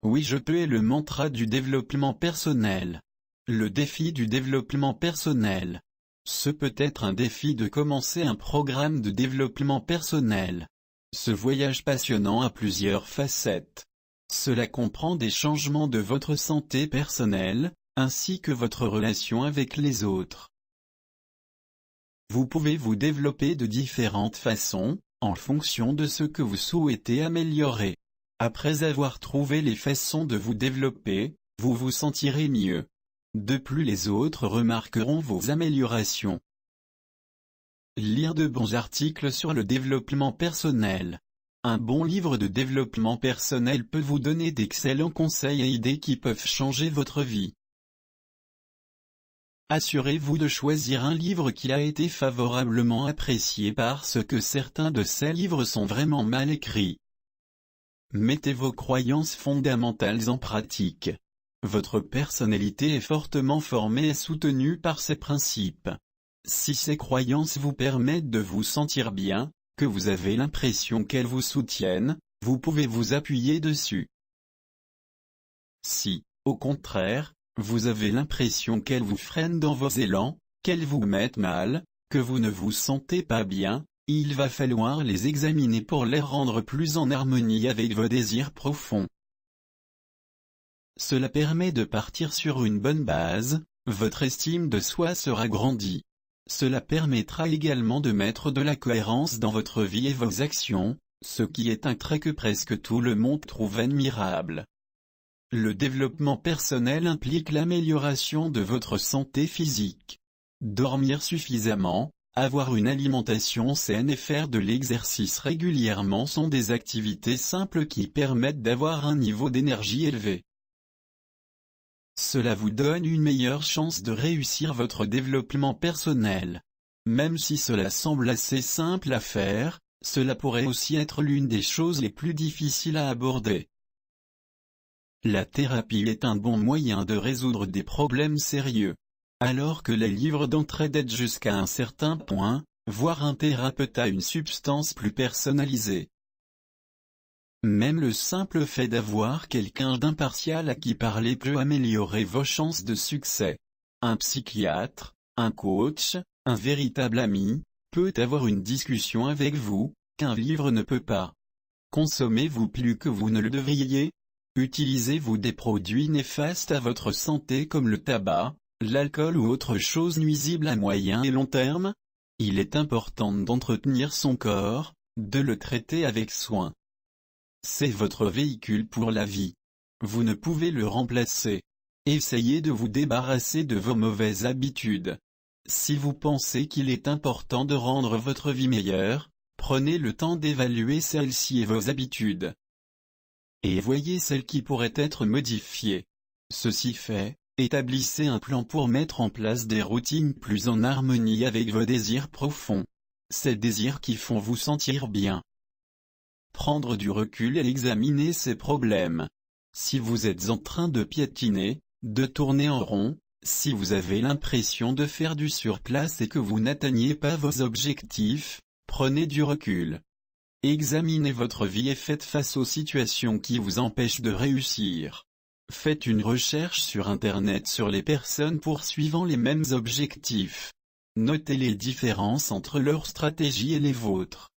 Oui, je peux est le mantra du développement personnel. Le défi du développement personnel. Ce peut être un défi de commencer un programme de développement personnel. Ce voyage passionnant a plusieurs facettes. Cela comprend des changements de votre santé personnelle, ainsi que votre relation avec les autres. Vous pouvez vous développer de différentes façons, en fonction de ce que vous souhaitez améliorer. Après avoir trouvé les façons de vous développer, vous vous sentirez mieux. De plus, les autres remarqueront vos améliorations. Lire de bons articles sur le développement personnel. Un bon livre de développement personnel peut vous donner d'excellents conseils et idées qui peuvent changer votre vie. Assurez-vous de choisir un livre qui a été favorablement apprécié parce que certains de ces livres sont vraiment mal écrits. Mettez vos croyances fondamentales en pratique. Votre personnalité est fortement formée et soutenue par ces principes. Si ces croyances vous permettent de vous sentir bien, que vous avez l'impression qu'elles vous soutiennent, vous pouvez vous appuyer dessus. Si, au contraire, vous avez l'impression qu'elles vous freinent dans vos élans, qu'elles vous mettent mal, que vous ne vous sentez pas bien, il va falloir les examiner pour les rendre plus en harmonie avec vos désirs profonds. Cela permet de partir sur une bonne base, votre estime de soi sera grandie. Cela permettra également de mettre de la cohérence dans votre vie et vos actions, ce qui est un trait que presque tout le monde trouve admirable. Le développement personnel implique l'amélioration de votre santé physique. Dormir suffisamment, avoir une alimentation saine et faire de l'exercice régulièrement sont des activités simples qui permettent d'avoir un niveau d'énergie élevé. Cela vous donne une meilleure chance de réussir votre développement personnel. Même si cela semble assez simple à faire, cela pourrait aussi être l'une des choses les plus difficiles à aborder. La thérapie est un bon moyen de résoudre des problèmes sérieux. Alors que les livres d'entraide aident jusqu'à un certain point, voir un thérapeute a une substance plus personnalisée. Même le simple fait d'avoir quelqu'un d'impartial à qui parler peut améliorer vos chances de succès. Un psychiatre, un coach, un véritable ami, peut avoir une discussion avec vous, qu'un livre ne peut pas. Consommez-vous plus que vous ne le devriez? Utilisez-vous des produits néfastes à votre santé comme le tabac, l'alcool ou autre chose nuisible à moyen et long terme? Il est important d'entretenir son corps, de le traiter avec soin. C'est votre véhicule pour la vie. Vous ne pouvez le remplacer. Essayez de vous débarrasser de vos mauvaises habitudes. Si vous pensez qu'il est important de rendre votre vie meilleure, prenez le temps d'évaluer celle-ci et vos habitudes. Et voyez celles qui pourraient être modifiées. Ceci fait, établissez un plan pour mettre en place des routines plus en harmonie avec vos désirs profonds. Ces désirs qui font vous sentir bien. Prendre du recul et examiner ces problèmes. Si vous êtes en train de piétiner, de tourner en rond, si vous avez l'impression de faire du surplace et que vous n'atteignez pas vos objectifs, prenez du recul. Examinez votre vie et faites face aux situations qui vous empêchent de réussir. Faites une recherche sur Internet sur les personnes poursuivant les mêmes objectifs. Notez les différences entre leurs stratégies et les vôtres.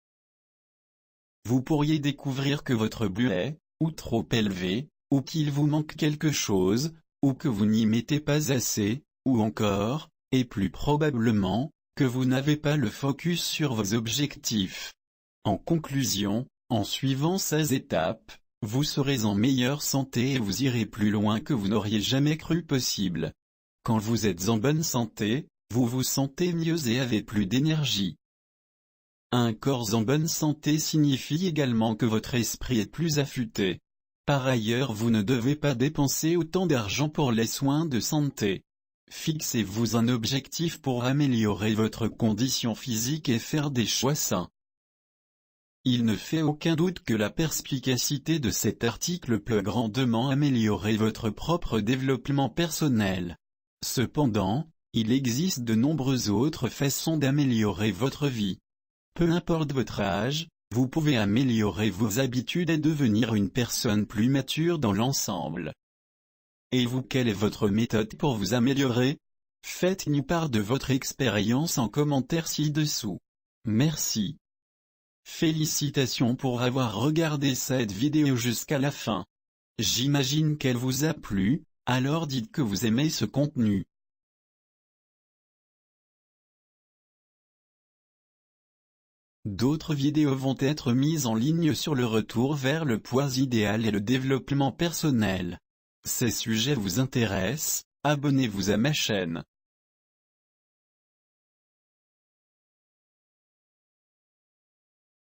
Vous pourriez découvrir que votre but est, ou trop élevé, ou qu'il vous manque quelque chose, ou que vous n'y mettez pas assez, ou encore, et plus probablement, que vous n'avez pas le focus sur vos objectifs. En conclusion, en suivant ces étapes, vous serez en meilleure santé et vous irez plus loin que vous n'auriez jamais cru possible. Quand vous êtes en bonne santé, vous vous sentez mieux et avez plus d'énergie. Un corps en bonne santé signifie également que votre esprit est plus affûté. Par ailleurs, vous ne devez pas dépenser autant d'argent pour les soins de santé. Fixez-vous un objectif pour améliorer votre condition physique et faire des choix sains. Il ne fait aucun doute que la perspicacité de cet article peut grandement améliorer votre propre développement personnel. Cependant, il existe de nombreuses autres façons d'améliorer votre vie. Peu importe votre âge, vous pouvez améliorer vos habitudes et devenir une personne plus mature dans l'ensemble. Et vous, quelle est votre méthode pour vous améliorer? Faites-nous part de votre expérience en commentaire ci-dessous. Merci. Félicitations pour avoir regardé cette vidéo jusqu'à la fin. J'imagine qu'elle vous a plu, alors dites que vous aimez ce contenu. D'autres vidéos vont être mises en ligne sur le retour vers le poids idéal et le développement personnel. Ces sujets vous intéressent, abonnez-vous à ma chaîne.